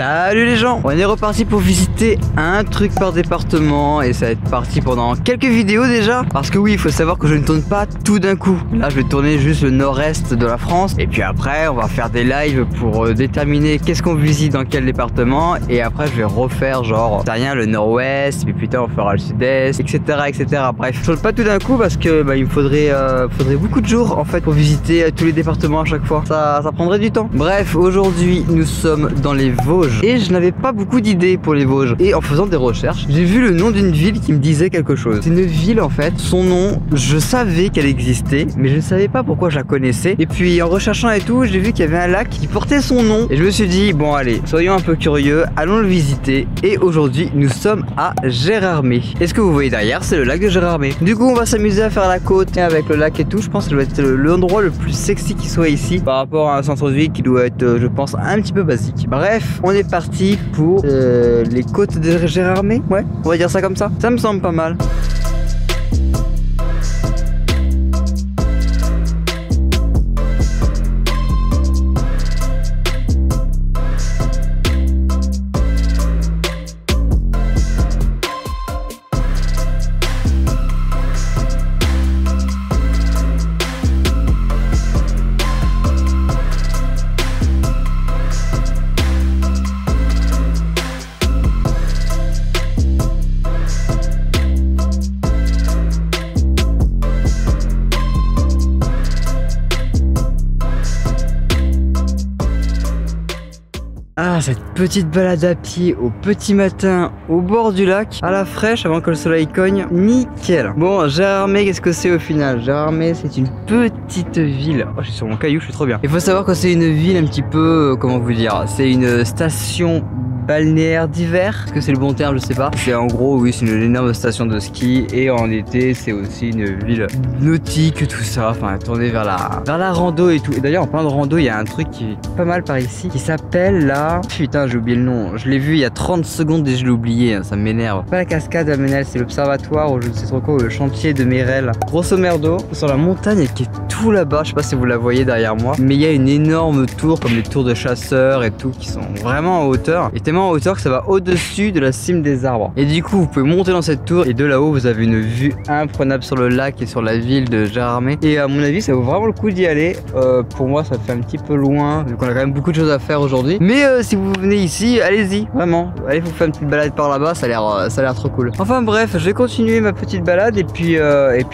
Salut les gens, on est reparti pour visiter un truc par département et ça va être parti pendant quelques vidéos déjà. Parce que oui, il faut savoir que je ne tourne pas tout d'un coup. Là je vais tourner juste le nord-est de la France et puis après on va faire des lives pour déterminer qu'est-ce qu'on visite dans quel département. Et après je vais refaire genre, c'est rien, le nord-ouest, puis plus tard on fera le sud-est, etc. etc. Bref, je tourne pas tout d'un coup parce que il me faudrait beaucoup de jours en fait pour visiter tous les départements à chaque fois. Ça prendrait du temps. Bref, aujourd'hui nous sommes dans les Vosges. Et je n'avais pas beaucoup d'idées pour les Vosges. Et en faisant des recherches, j'ai vu le nom d'une ville qui me disait quelque chose. C'est une ville en fait, son nom, je savais qu'elle existait, mais je ne savais pas pourquoi je la connaissais. Et puis en recherchant et tout, j'ai vu qu'il y avait un lac qui portait son nom. Et je me suis dit, bon allez, soyons un peu curieux, allons le visiter. Et aujourd'hui, nous sommes à Gérardmer. Et ce que vous voyez derrière, c'est le lac de Gérardmer. Du coup, on va s'amuser à faire la côte avec le lac et tout. Je pense que ça doit être l'endroit le plus sexy qui soit ici par rapport à un centre-ville qui doit être, je pense, un petit peu basique. Bref, on est parti pour les côtes de Gérardmer. Ouais, on va dire ça comme ça. Ça me semble pas mal. Ah, cette petite balade à pied au petit matin au bord du lac, à la fraîche avant que le soleil cogne, nickel. Bon, Gérardmer, qu'est-ce que c'est au final? Gérardmer, c'est une petite ville. Oh, je suis sur mon caillou, je suis trop bien. Il faut savoir que c'est une ville un petit peu, comment vous dire, c'est une station balnéaire d'hiver. Est-ce que c'est le bon terme? Je sais pas. C'est en gros, oui, c'est une énorme station de ski et en été, c'est aussi une ville nautique, tout ça. Enfin, tournée vers la rando et tout. Et d'ailleurs, en parlant de rando, il y a un truc qui est pas mal par ici qui s'appelle la... Putain, j'ai oublié le nom. Je l'ai vu il y a 30 secondes et je l'ai oublié. Ça m'énerve. Pas la cascade de Menel, c'est l'observatoire ou je ne sais trop quoi, le chantier de Mérel. Grosso merdo, sur la montagne qui est tout là-bas. Je sais pas si vous la voyez derrière moi, mais il y a une énorme tour comme les tours de chasseurs et tout qui sont vraiment en hauteur. Et tellement en hauteur que ça va au-dessus de la cime des arbres. Et du coup, vous pouvez monter dans cette tour et de là-haut, vous avez une vue imprenable sur le lac et sur la ville de Gérardmer. Et à mon avis, ça vaut vraiment le coup d'y aller. Pour moi, ça fait un petit peu loin, vu qu'on a quand même beaucoup de choses à faire aujourd'hui. Mais si vous venez ici, allez-y, vraiment. Allez vous faire une petite balade par là-bas, ça a l'air trop cool. Enfin bref, je vais continuer ma petite balade et puis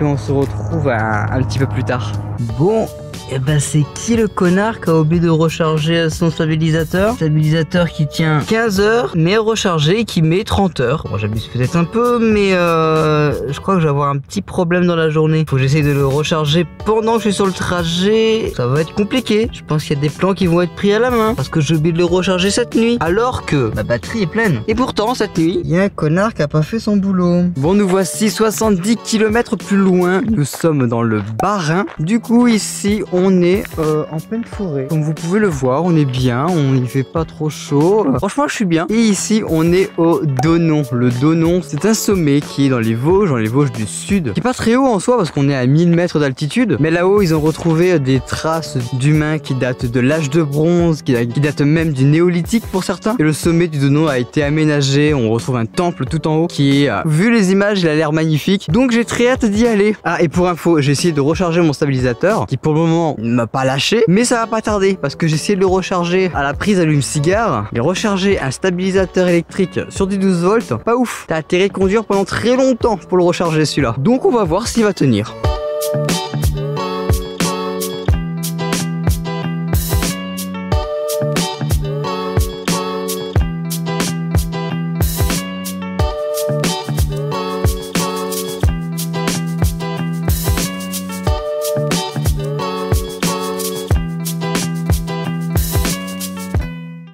on se retrouve un petit peu plus tard. Bon. Et bah c'est qui le connard qui a oublié de recharger son stabilisateur? Stabilisateur qui tient 15 heures mais rechargé qui met 30 heures. Bon, j'abuse peut-être un peu mais je crois que je vais avoir un petit problème dans la journée. Faut que j'essaye de le recharger pendant que je suis sur le trajet. Ça va être compliqué. Je pense qu'il y a des plans qui vont être pris à la main parce que j'ai oublié de le recharger cette nuit alors que ma batterie est pleine. Et pourtant cette nuit, il y a un connard qui a pas fait son boulot. Bon, nous voici 70 km plus loin. Nous sommes dans le Bas-Rhin. Du coup ici on est en pleine forêt. Comme vous pouvez le voir, on est bien, on y fait pas trop chaud. Franchement, je suis bien. Et ici, on est au Donon. Le Donon, c'est un sommet qui est dans les Vosges du Sud, qui est pas très haut en soi parce qu'on est à 1000 mètres d'altitude. Mais là-haut, ils ont retrouvé des traces d'humains qui datent de l'âge de bronze, qui datent même du néolithique pour certains. Et le sommet du Donon a été aménagé. On retrouve un temple tout en haut qui est, vu les images, il a l'air magnifique. Donc j'ai très hâte d'y aller. Ah, et pour info, j'ai essayé de recharger mon stabilisateur qui pour le moment il ne m'a pas lâché, mais ça va pas tarder parce que j'ai essayé de le recharger à la prise allume-cigare et recharger un stabilisateur électrique sur du 12 volts, pas ouf. T'as intérêt de conduire pendant très longtemps pour le recharger celui-là. Donc on va voir s'il va tenir.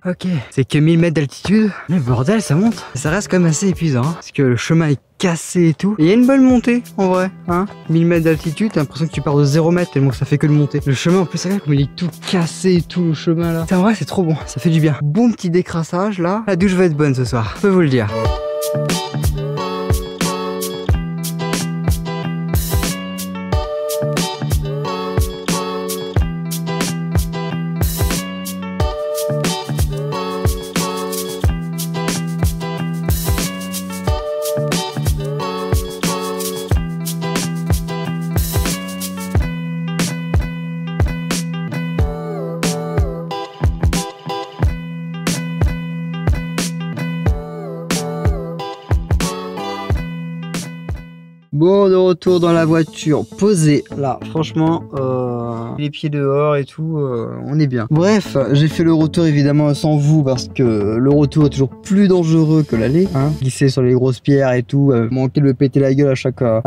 Ok, c'est que 1000 mètres d'altitude, mais bordel, ça monte. Ça reste quand même assez épuisant, hein, parce que le chemin est cassé et tout. Et il y a une bonne montée, en vrai, hein. 1000 mètres d'altitude, t'as l'impression que tu pars de 0 mètres tellement que ça fait que de monter. Le chemin, en plus, regarde comme il est tout cassé et tout, le chemin là. En vrai, c'est trop bon, ça fait du bien. Bon petit décrassage là. La douche va être bonne ce soir, je peux vous le dire. Bon, de retour dans la voiture, posé. Là, franchement, les pieds dehors et tout, on est bien. Bref, j'ai fait le retour évidemment sans vous parce que le retour est toujours plus dangereux que l'aller. Hein. Glisser sur les grosses pierres et tout, manquer de me péter la gueule à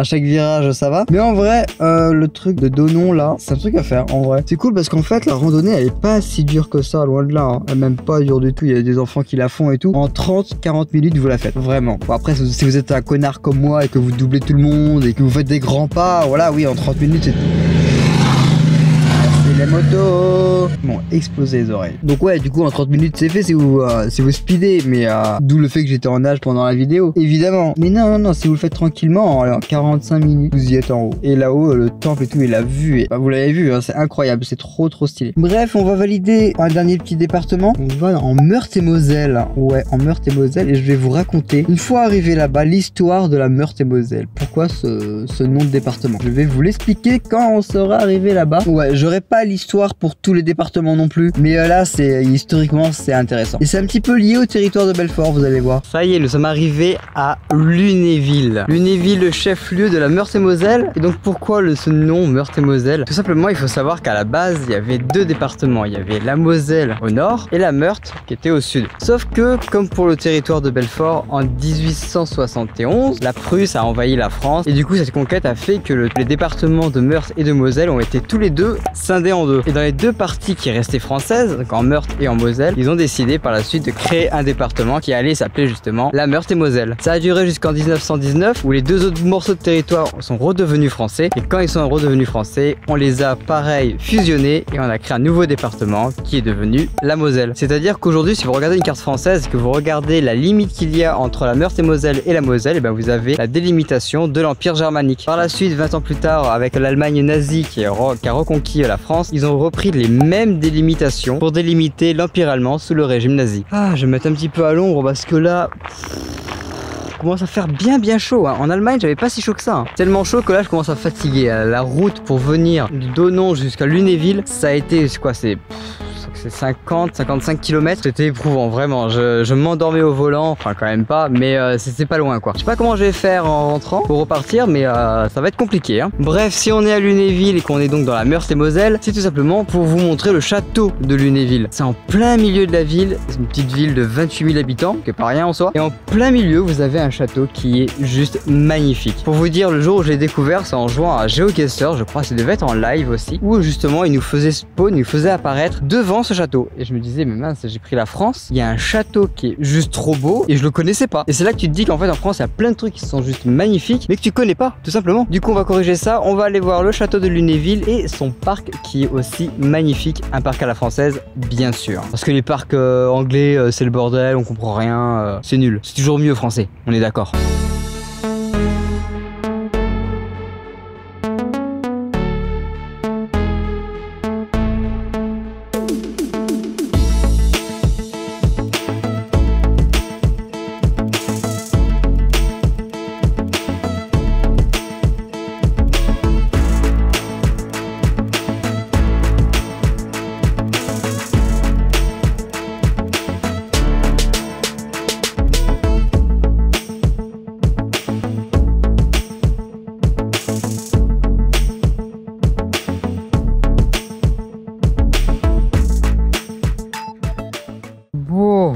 chaque virage, ça va. Mais en vrai, le truc de Donon là, c'est un truc à faire en vrai. C'est cool parce qu'en fait, la randonnée elle est pas si dure que ça, loin de là. Hein. Elle est même pas dure du tout. Il y a des enfants qui la font et tout. En 30-40 minutes, vous la faites vraiment. Bon, après, si vous êtes un connard comme moi et que vous doublez tout le monde et que vous faites des grands pas, voilà, oui, en 30 minutes, c'est les motos m'ont explosé les oreilles. Donc ouais, du coup en 30 minutes c'est fait si vous speedez, mais d'où le fait que j'étais en nage pendant la vidéo, évidemment. Mais non, si vous le faites tranquillement, en 45 minutes, vous y êtes en haut. Et là-haut, le temple et tout, et la vue, vous l'avez vu, hein, c'est incroyable, c'est trop stylé. Bref, on va valider un dernier petit département. On va en Meurthe-et-Moselle. Ouais, en Meurthe-et-Moselle, et je vais vous raconter, une fois arrivé là-bas, l'histoire de la Meurthe-et-Moselle. Pourquoi ce nom de département? Je vais vous l'expliquer quand on sera arrivé là-bas. Ouais, j'aurais pas l'histoire pour tous les départements non plus, mais là c'est historiquement c'est intéressant et c'est un petit peu lié au territoire de Belfort, vous allez voir. Ça y est, nous sommes arrivés à Lunéville. Lunéville, le chef-lieu de la Meurthe-et-Moselle. Et donc pourquoi ce nom Meurthe-et-Moselle? Tout simplement, il faut savoir qu'à la base il y avait deux départements, il y avait la Moselle au nord et la Meurthe qui était au sud. Sauf que comme pour le territoire de Belfort, en 1871 la Prusse a envahi la France et du coup cette conquête a fait que les départements de Meurthe et de Moselle ont été tous les deux scindés en deux. Et dans les deux parties qui restaient françaises, donc en Meurthe et en Moselle, ils ont décidé par la suite de créer un département qui allait s'appeler justement la Meurthe-et-Moselle. Ça a duré jusqu'en 1919 où les deux autres morceaux de territoire sont redevenus français et quand ils sont redevenus français, on les a pareil fusionnés et on a créé un nouveau département qui est devenu la Moselle. C'est-à-dire qu'aujourd'hui, si vous regardez une carte française et que vous regardez la limite qu'il y a entre la Meurthe-et-Moselle et la Moselle, et ben vous avez la délimitation de l'Empire germanique. Par la suite, 20 ans plus tard, avec l'Allemagne nazie qui a reconquis la France, ils ont repris les mêmes délimitations pour délimiter l'Empire allemand sous le régime nazi. Ah, je vais me mettre un petit peu à l'ombre parce que là... commence à faire bien chaud. Hein. En Allemagne, j'avais pas si chaud que ça. Hein. Tellement chaud que là, je commence à fatiguer. La route pour venir de Donon jusqu'à Lunéville, ça a été quoi? C'est 50-55 km. C'était éprouvant, vraiment. Je m'endormais au volant, enfin quand même pas, mais c'est pas loin quoi. Je sais pas comment je vais faire en rentrant pour repartir, mais ça va être compliqué. Hein. Bref, si on est à Lunéville et qu'on est donc dans la Meurthe-et-Moselle, c'est tout simplement pour vous montrer le château de Lunéville. C'est en plein milieu de la ville, c'est une petite ville de 28 000 habitants, qui est pas rien en soi. Et en plein milieu, vous avez un château qui est juste magnifique. Pour vous dire, le jour où j'ai découvert, c'est en jouant à GeoGuessr, je crois que ça devait être en live aussi, où justement il nous faisait spawn, il nous faisait apparaître devant ce château. Et je me disais, mais mince, j'ai pris la France, il y a un château qui est juste trop beau et je le connaissais pas. Et c'est là que tu te dis qu'en fait en France il y a plein de trucs qui sont juste magnifiques mais que tu connais pas, tout simplement. Du coup on va corriger ça, on va aller voir le château de Lunéville et son parc qui est aussi magnifique, un parc à la française bien sûr. Parce que les parcs anglais c'est le bordel, on comprend rien, c'est nul. C'est toujours mieux français, on est d'accord.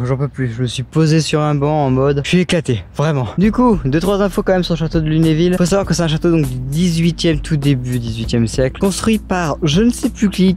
J'en peux plus, je me suis posé sur un banc en mode je suis éclaté, vraiment. Du coup, 2-3 infos quand même sur le château de Lunéville. Faut savoir que c'est un château donc du 18e, tout début 18e siècle, construit par je ne sais plus qui,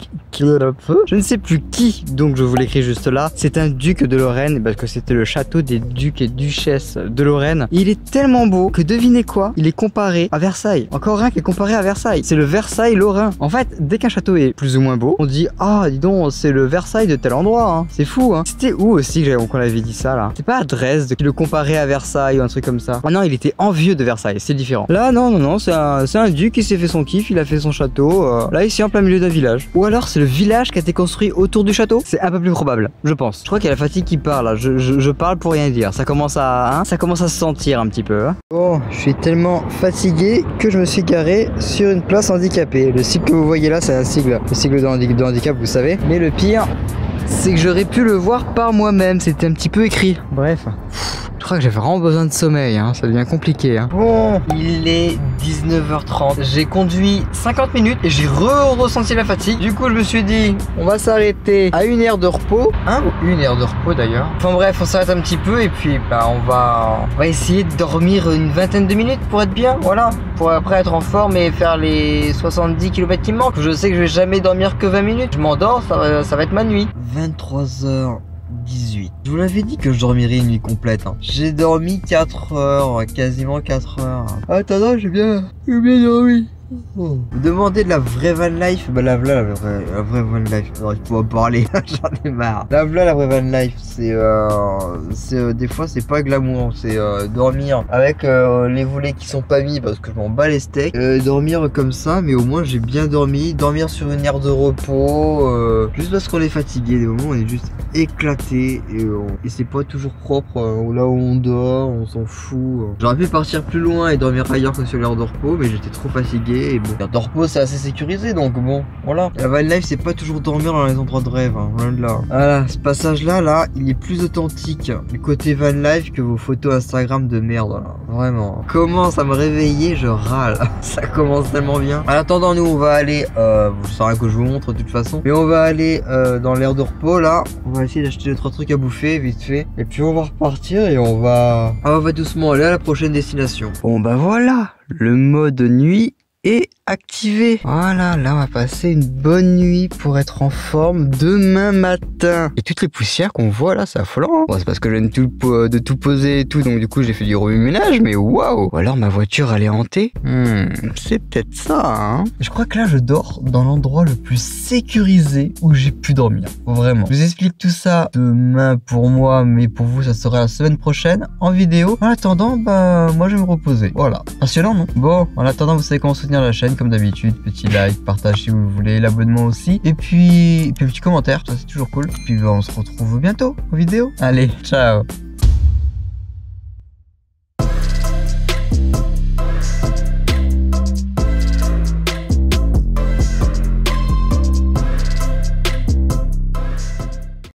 donc je vous l'écris juste là. C'est un duc de Lorraine parce que c'était le château des ducs et duchesses de Lorraine. Et il est tellement beau que devinez quoi, il est comparé à Versailles. Encore un qui est comparé à Versailles, c'est le Versailles lorrain. En fait, dès qu'un château est plus ou moins beau, on dit ah dis donc c'est le Versailles de tel endroit, hein. C'est fou hein. C'était où aussi qu'on avait dit ça là? C'est pas à Dresde qui le comparait à Versailles ou un truc comme ça. Ah non, il était envieux de Versailles, c'est différent. Là non, c'est un duc qui s'est fait son kiff, il a fait son château, là ici en plein milieu d'un village. Ou alors c'est le village qui a été construit autour du château. C'est un peu plus probable, je pense. Je crois qu'il y a la fatigue qui parle là, je parle pour rien dire. Ça commence à se sentir un petit peu. Hein. Bon, je suis tellement fatigué que je me suis garé sur une place handicapée. Le sigle que vous voyez là, c'est un sigle. Le sigle de handicap, vous savez. Mais le pire, c'est que j'aurais pu le voir par moi-même, c'était un petit peu écrit. Bref, crois que j'ai vraiment besoin de sommeil, hein. Ça devient compliqué, hein. Bon, il est 19h30. J'ai conduit 50 minutes et j'ai ressenti la fatigue. Du coup, je me suis dit, on va s'arrêter à 1 heure de repos. Hein, ou 1 heure de repos d'ailleurs. Enfin bref, on s'arrête un petit peu et puis bah, on va essayer de dormir une vingtaine de minutes pour être bien. Voilà, pour après être en forme et faire les 70 km qui me manquent. Je sais que je vais jamais dormir que 20 minutes. Je m'endors, ça va être ma nuit. 23h18. Je vous l'avais dit que je dormirais une nuit complète, hein. J'ai dormi 4 heures, quasiment 4 heures. Attends, j'ai bien dormi. Vous demandez de la vraie van life? Bah la vraie van life. Non, il faut en parler, j'en ai marre. La vraie van life, c'est des fois c'est pas glamour, c'est dormir avec les volets qui sont pas mis parce que je m'en bats les steaks. Dormir comme ça, mais au moins j'ai bien dormi. Dormir sur une aire de repos, juste parce qu'on est fatigué. Des moments on est juste éclaté et c'est pas toujours propre. Là où on dort, on s'en fout. J'aurais pu partir plus loin et dormir ailleurs que sur l'aire de repos, mais j'étais trop fatigué. Et bon, l'aire de repos c'est assez sécurisé, donc bon, voilà. La van life c'est pas toujours dormir dans les endroits de rêve, hein, loin de là. Voilà, ce passage là, il est plus authentique du côté van life que vos photos Instagram de merde, là. Vraiment. Commence à me réveiller, je râle. Ça commence tellement bien. En attendant, nous on va aller, vous savez que je vous montre de toute façon, mais on va aller dans l'aire de repos là. On va essayer d'acheter 2-3 trucs à bouffer vite fait, et puis on va repartir et on va doucement aller à la prochaine destination. Bon bah voilà, le mode nuit est activé. Voilà, là on va passer une bonne nuit pour être en forme demain matin. Et toutes les poussières qu'on voit là, c'est affolant, hein. Bon, c'est parce que je viens de tout poser et tout, donc du coup j'ai fait du remue-ménage, mais waouh. Ou alors ma voiture elle est hantée. C'est peut-être ça, hein. Je crois que là je dors dans l'endroit le plus sécurisé où j'ai pu dormir. Vraiment. Je vous explique tout ça demain pour moi, mais pour vous ça sera la semaine prochaine en vidéo. En attendant, bah moi je vais me reposer. Voilà. Passionnant, non? Bon, en attendant, vous savez comment soutenir la chaîne comme d'habitude, petit like, partage si vous voulez, l'abonnement aussi, et puis petit commentaire, ça c'est toujours cool. Puis on se retrouve bientôt en vidéo. Allez, ciao.